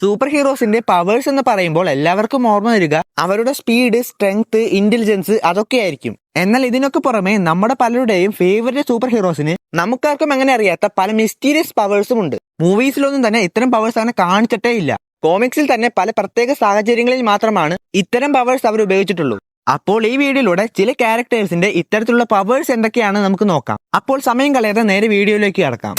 Super ഹീറോസിന്റെ powers എന്ന് പറയുമ്പോൾ എല്ലാവർക്കും ഓർമ്മ വരിക അവരുടെ സ്പീഡ്, സ്ട്രെങ്ത്, ഇന്റലിജൻസ് അതൊക്കെയായിരിക്കും. എന്നാൽ ഇതിനൊക്കെ പുറമെ നമ്മുടെ പലരുടെയും ഫേവറേറ്റ് സൂപ്പർ ഹീറോസിന് നമുക്കാർക്കും അങ്ങനെ അറിയാത്ത പല മിസ്റ്റീരിയസ് പവേഴ്സും ഉണ്ട്. മൂവീസിലൊന്നും തന്നെ ഇത്തരം പവേഴ്സ് അങ്ങനെ കാണിച്ചിട്ടേ ഇല്ല. കോമിക്സിൽ തന്നെ പല പ്രത്യേക സാഹചര്യങ്ങളിൽ മാത്രമാണ് ഇത്തരം പവേഴ്സ് അവർ ഉപയോഗിച്ചിട്ടുള്ളൂ. അപ്പോൾ ഈ വീഡിയോയിലൂടെ ചില ക്യാരക്ടേഴ്സിന്റെ ഇത്തരത്തിലുള്ള പവേഴ്സ് എന്തൊക്കെയാണ് നമുക്ക് നോക്കാം. അപ്പോൾ സമയം കളയാതെ നേരെ വീഡിയോയിലേക്ക് കടക്കാം.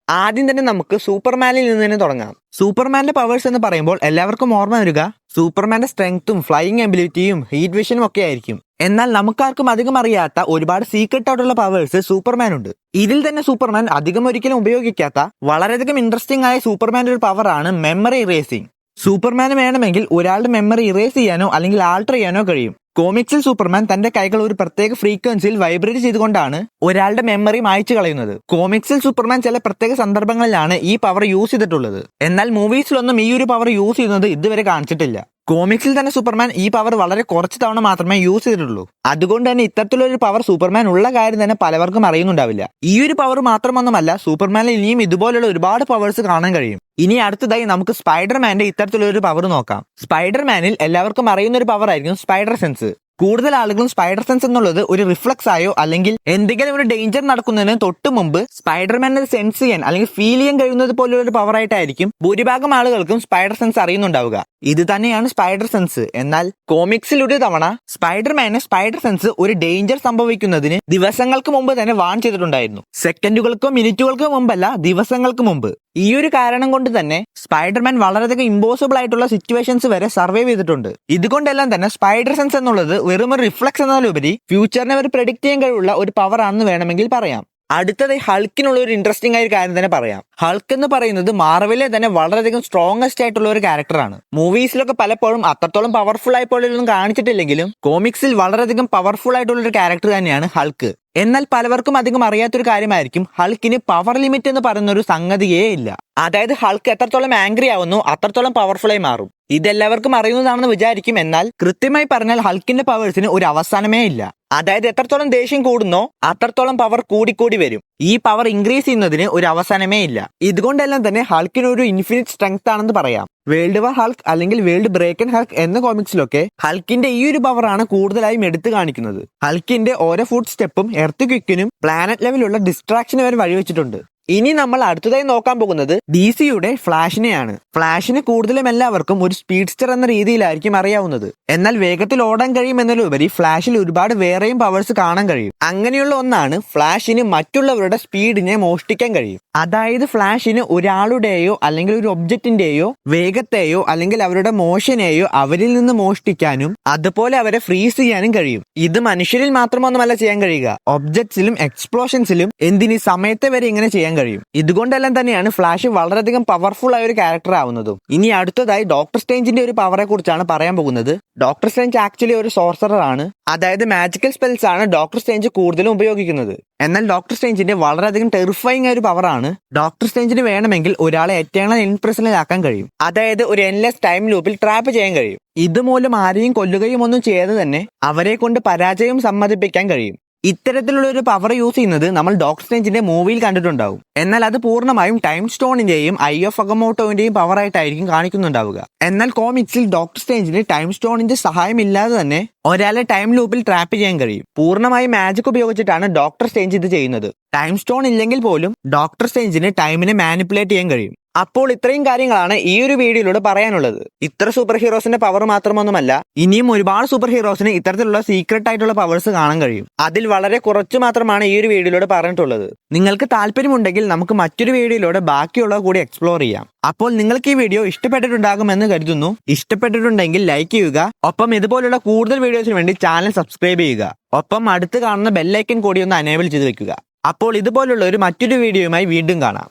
ആദ്യം തന്നെ നമുക്ക് സൂപ്പർമാനിൽ നിന്ന് തന്നെ തുടങ്ങാം. സൂപ്പർമാന്റെ പവേഴ്സ് എന്ന് പറയുമ്പോൾ എല്ലാവർക്കും ഓർമ്മ വരിക സൂപ്പർമാന്റെ സ്ട്രെങ്ത്തും ഫ്ലൈയിങ് എബിലിറ്റിയും ഹീറ്റ് വിഷനും ഒക്കെ ആയിരിക്കും. എന്നാൽ നമുക്കാർക്കും അധികം അറിയാത്ത ഒരുപാട് സീക്രട്ട് ആയിട്ടുള്ള പവേഴ്സ് സൂപ്പർമാൻ ഉണ്ട്. ഇതിൽ തന്നെ സൂപ്പർമാൻ അധികം ഒരിക്കലും ഉപയോഗിക്കാത്ത വളരെയധികം ഇൻട്രസ്റ്റിംഗ് ആയ സൂപ്പർമാന്റെ ഒരു പവറാണ് മെമ്മറി ഇറേസിംഗ്. സൂപ്പർമാന് വേണമെങ്കിൽ ഒരാളുടെ മെമ്മറി ഇറേസ് ചെയ്യാനോ അല്ലെങ്കിൽ ആൾട്ടർ ചെയ്യാനോ കഴിയും. കോമിക്സിൽ സൂപ്പർമാൻ തന്റെ കൈകൾ ഒരു പ്രത്യേക ഫ്രീക്വൻസിയിൽ വൈബ്രേറ്റ് ചെയ്തുകൊണ്ടാണ് ഒരാളുടെ മെമ്മറി മായ്ച്ചു കളയുന്നത്. കോമിക്സിൽ സൂപ്പർമാൻ ചില പ്രത്യേക സന്ദർഭങ്ങളിലാണ് ഈ പവർ യൂസ് ചെയ്തിട്ടുള്ളത്. എന്നാൽ മൂവീസിലൊന്നും ഈ ഒരു പവർ യൂസ് ചെയ്യുന്നത് ഇതുവരെ കാണിച്ചിട്ടില്ല. കോമിക്സിൽ തന്നെ സൂപ്പർമാൻ ഈ പവർ വളരെ കുറച്ച് തവണ മാത്രമേ യൂസ് ചെയ്തിട്ടുള്ളൂ. അതുകൊണ്ട് തന്നെ ഇത്തരത്തിലൊരു പവർ സൂപ്പർമാൻ ഉള്ള കാര്യം തന്നെ പലവർക്കും അറിയുന്നുണ്ടാവില്ല. ഈ ഒരു പവർ മാത്രമൊന്നുമല്ല, സൂപ്പർമാനിൽ ഇനിയും ഇതുപോലുള്ള ഒരുപാട് പവേഴ്സ് കാണാൻ കഴിയും. ഇനി അടുത്തതായി നമുക്ക് സ്പൈഡർമാന്റെ ഇത്തരത്തിലൊരു പവർ നോക്കാം. സ്പൈഡർമാനിൽ എല്ലാവർക്കും അറിയുന്ന ഒരു പവർ ആയിരിക്കും സ്പൈഡർ സെൻസ്. കൂടുതൽ ആളുകളും സ്പൈഡർ സെൻസ് എന്നുള്ളത് ഒരു റിഫ്ലക്സ് ആയോ അല്ലെങ്കിൽ എന്തെങ്കിലും ഒരു ഡേഞ്ചർ നടക്കുന്നതിന് തൊട്ട് മുമ്പ് സ്പൈഡർമാനെ സെൻസ് ചെയ്യാൻ അല്ലെങ്കിൽ ഫീൽ ചെയ്യാൻ കഴിയുന്നത് പോലുള്ള ഒരു പവർ ആയിട്ടായിരിക്കും ഭൂരിഭാഗം ആളുകൾക്കും സ്പൈഡർ സെൻസ് അറിയുന്നുണ്ടാവുക. ഇത് തന്നെയാണ് സ്പൈഡർ സെൻസ്. എന്നാൽ കോമിക്സിൽ ഒരു തവണ സ്പൈഡർമാനെ സ്പൈഡർ സെൻസ് ഒരു ഡേഞ്ചർ സംഭവിക്കുന്നതിന് ദിവസങ്ങൾക്ക് മുമ്പ് തന്നെ വാൺ ചെയ്തിട്ടുണ്ടായിരുന്നു. സെക്കൻഡുകൾക്കോ മിനിറ്റുകൾക്കോ മുമ്പല്ല, ദിവസങ്ങൾക്ക് മുമ്പ്. ഈ ഒരു കാരണം കൊണ്ട് തന്നെ സ്പൈഡർമാൻ വളരെയധികം ഇമ്പോസിബിൾ ആയിട്ടുള്ള സിറ്റുവേഷൻസ് വരെ സർവൈവ് ചെയ്തിട്ടുണ്ട്. ഇതുകൊണ്ടെല്ലാം തന്നെ സ്പൈഡർ സെൻസ് എന്നുള്ളത് വെറും ഒരു റിഫ്ലക്സ് എന്നതിലുപരി ഫ്യൂച്ചറിനെ ഒരു പ്രെഡിക്റ്റ് ചെയ്യാൻ കഴിവുള്ള ഒരു പവർ ആണെന്ന് വേണമെങ്കിൽ പറയാം. അടുത്തതായി ഹൾക്കിനുള്ള ഒരു ഇൻട്രസ്റ്റിംഗ് ആയ ഒരു കാര്യം തന്നെ പറയാം. ഹൾക്ക് എന്ന് പറയുന്നത് മാർവലിലെ തന്നെ വളരെയധികം സ്ട്രോങ്ങസ്റ്റ് ആയിട്ടുള്ള ഒരു ക്യാരക്ടറാണ്. മൂവീസിലൊക്കെ പലപ്പോഴും അത്രത്തോളം പവർഫുൾ ആയിപ്പോഴൊന്നും കാണിച്ചിട്ടില്ലെങ്കിലും കോമിക്സിൽ വളരെയധികം പവർഫുൾ ആയിട്ടുള്ള ഒരു ക്യാരക്ടർ തന്നെയാണ് ഹൾക്ക്. എന്നാൽ പലവർക്കും അധികം അറിയാത്തൊരു കാര്യമായിരിക്കും ഹൾക്കിന് പവർ ലിമിറ്റ് എന്ന് പറയുന്ന ഒരു സംഗതിയേ ഇല്ല. അതായത് ഹൾക്ക് എത്രത്തോളം ആംഗ്രി ആവുന്നു അത്രത്തോളം പവർഫുൾ ആയി മാറും. ഇതെല്ലാവർക്കും അറിയുന്നതാണെന്ന് വിചാരിക്കും. എന്നാൽ കൃത്യമായി പറഞ്ഞാൽ ഹൾക്കിന്റെ പവേഴ്സിന് ഒരു അവസാനമേ ഇല്ല. അതായത് എത്രത്തോളം ദേഷ്യം കൂടുന്നോ അത്രത്തോളം പവർ കൂടിക്കൂടി വരും. ഈ പവർ ഇൻക്രീസ് ചെയ്യുന്നതിന് ഒരു അവസാനമേ ഇല്ല. ഇതുകൊണ്ടെല്ലാം തന്നെ ഹൾക്കിന് ഒരു ഇൻഫിനിറ്റ് സ്ട്രെങ്ത് ആണെന്ന് പറയാം. വേൾഡ് വാർ ഹൾക്ക് അല്ലെങ്കിൽ വേൾഡ് ബ്രേക്കൻ ഹൾക്ക് എന്ന കോമിക്സിലൊക്കെ ഹൾക്കിന്റെ ഈ ഒരു പവറാണ് കൂടുതലായും എടുത്തു കാണിക്കുന്നത്. ഹൾക്കിന്റെ ഓരോ ഫുഡ് സ്റ്റെപ്പും എർത്ത് ക്വിക്കിനും പ്ലാനറ്റ് ലെവലുള്ള ഡിസ്ട്രാക്ഷന് വരെ വഴിവെച്ചിട്ടുണ്ട്. ഇനി നമ്മൾ അടുത്തതായി നോക്കാൻ പോകുന്നത് DC-യുടെ ഫ്ലാഷിനെയാണ്. ഫ്ലാഷിന് കൂടുതലും എല്ലാവർക്കും ഒരു സ്പീഡ്സ്റ്റർ എന്ന രീതിയിലായിരിക്കും അറിയാവുന്നത്. എന്നാൽ വേഗത്തിൽ ഓടാൻ കഴിയും എന്നതിലുപരി ഫ്ലാഷിൽ ഒരുപാട് വേറെയും പവേഴ്സ് കാണാൻ കഴിയും. അങ്ങനെയുള്ള ഒന്നാണ് ഫ്ലാഷിന് മറ്റുള്ളവരുടെ സ്പീഡിനെ മോഷ്ടിക്കാൻ കഴിയും. അതായത് ഫ്ലാഷിന് ഒരാളുടെയോ അല്ലെങ്കിൽ ഒരു ഒബ്ജക്റ്റിന്റെയോ വേഗത്തെയോ അല്ലെങ്കിൽ അവരുടെ മോഷനെയോ അവരിൽ നിന്ന് മോഷ്ടിക്കാനും അതുപോലെ അവരെ ഫ്രീസ് ചെയ്യാനും കഴിയും. ഇത് മനുഷ്യരിൽ മാത്രമൊന്നുമല്ല ചെയ്യാൻ കഴിയുക, ഒബ്ജക്ട്സിലും എക്സ്പ്ലോഷൻസിലും എന്തിന് സമയത്തെ വരെ ഇങ്ങനെ ചെയ്യാൻ കഴിയും. ഇതുകൊണ്ടെല്ലാം തന്നെയാണ് ഫ്ലാഷ് വളരെയധികം പവർഫുൾ ആയ ഒരു ക്യാരക്ടർ ആവുന്നതും. ഇനി അടുത്തതായി ഡോക്ടർ സ്ട്രേഞ്ചിന്റെ ഒരു പവറെ കുറിച്ചാണ് പറയാൻ പോകുന്നത്. ഡോക്ടർ സ്ട്രേഞ്ച് ആക്ച്വലി ഒരു സോർസറർ ആണ്. അതായത് മാജിക്കൽ സ്പെൽസ് ആണ് ഡോക്ടർ സ്ട്രേഞ്ച് കൂടുതലും ഉപയോഗിക്കുന്നത്. എന്നാൽ ഡോക്ടർ സ്ട്രേഞ്ചിന്റെ വളരെയധികം ടെറിഫൈങ് ആയ ഒരു പവറാണ് ഡോക്ടർ സ്ട്രേഞ്ചിന് വേണമെങ്കിൽ ഒരാളെ എറ്റേണൽ ഇൻപ്രിസണിലാക്കാൻ കഴിയും. അതായത് ഒരു എൻലെസ് ടൈം ലൂപ്പിൽ ട്രാപ്പ് ചെയ്യാൻ കഴിയും. ഇതുമൂലം ആരെയും കൊല്ലുകയും ഒന്നും ചെയ്യാതെ തന്നെ അവരെ കൊണ്ട് പരാജയം സമ്മതിപ്പിക്കാൻ കഴിയും. ഇത്തരത്തിലുള്ള ഒരു പവർ യൂസ് ചെയ്യുന്നത് നമ്മൾ ഡോക്ടർ സ്ട്രേഞ്ചിന്റെ മൂവിയിൽ കണ്ടിട്ടുണ്ടാവും. എന്നാൽ അത് പൂർണ്ണമായും ടൈം സ്റ്റോണിന്റെയും ഐ ഓഫ് അഗമോട്ടോവിന്റെയും പവർ ആയിട്ടായിരിക്കും കാണിക്കുന്നുണ്ടാവുക. എന്നാൽ കോമിക്സിൽ ഡോക്ടർ സ്ട്രേഞ്ചിന് ടൈം സ്റ്റോണിന്റെ സഹായം ഇല്ലാതെ തന്നെ ഒരാളെ ടൈം ലൂപ്പിൽ ട്രാപ്പ് ചെയ്യാൻ കഴിയും. പൂർണ്ണമായും മാജിക് ഉപയോഗിച്ചിട്ടാണ് ഡോക്ടർ സ്ട്രേഞ്ച് ഇത് ചെയ്യുന്നത്. ടൈം സ്റ്റോൺ ഇല്ലെങ്കിൽ പോലും ഡോക്ടർ സ്ട്രേഞ്ചിന് ടൈമിനെ മാനിപ്പുലേറ്റ് ചെയ്യാൻ കഴിയും. അപ്പോൾ ഇത്രയും കാര്യങ്ങളാണ് ഈ ഒരു വീഡിയോയിലൂടെ പറയാനുള്ളത്. ഇത്ര സൂപ്പർ ഹീറോസിന്റെ പവർ മാത്രമൊന്നുമല്ല, ഇനിയും ഒരുപാട് സൂപ്പർ ഹീറോസിന് ഇത്തരത്തിലുള്ള സീക്രട്ട് ആയിട്ടുള്ള പവേഴ്സ് കാണാൻ കഴിയും. അതിൽ വളരെ കുറച്ച് മാത്രമാണ് ഈ ഒരു വീഡിയോയിലൂടെ പറഞ്ഞിട്ടുള്ളത്. നിങ്ങൾക്ക് താല്പര്യമുണ്ടെങ്കിൽ നമുക്ക് മറ്റൊരു വീഡിയോയിലൂടെ ബാക്കിയുള്ളത് കൂടി എക്സ്പ്ലോർ ചെയ്യാം. അപ്പോൾ നിങ്ങൾക്ക് ഈ വീഡിയോ ഇഷ്ടപ്പെട്ടിട്ടുണ്ടാകുമെന്ന് കരുതുന്നു. ഇഷ്ടപ്പെട്ടിട്ടുണ്ടെങ്കിൽ ലൈക്ക് ചെയ്യുക. ഒപ്പം ഇതുപോലുള്ള കൂടുതൽ വീഡിയോസിന് വേണ്ടി ചാനൽ സബ്സ്ക്രൈബ് ചെയ്യുക. ഒപ്പം അടുത്ത് കാണുന്ന ബെല്ലൈക്കൻ കൂടി ഒന്ന് അനേബിൾ ചെയ്ത് വെക്കുക. അപ്പോൾ ഇതുപോലുള്ള മറ്റൊരു വീഡിയോയുമായി വീണ്ടും കാണാം.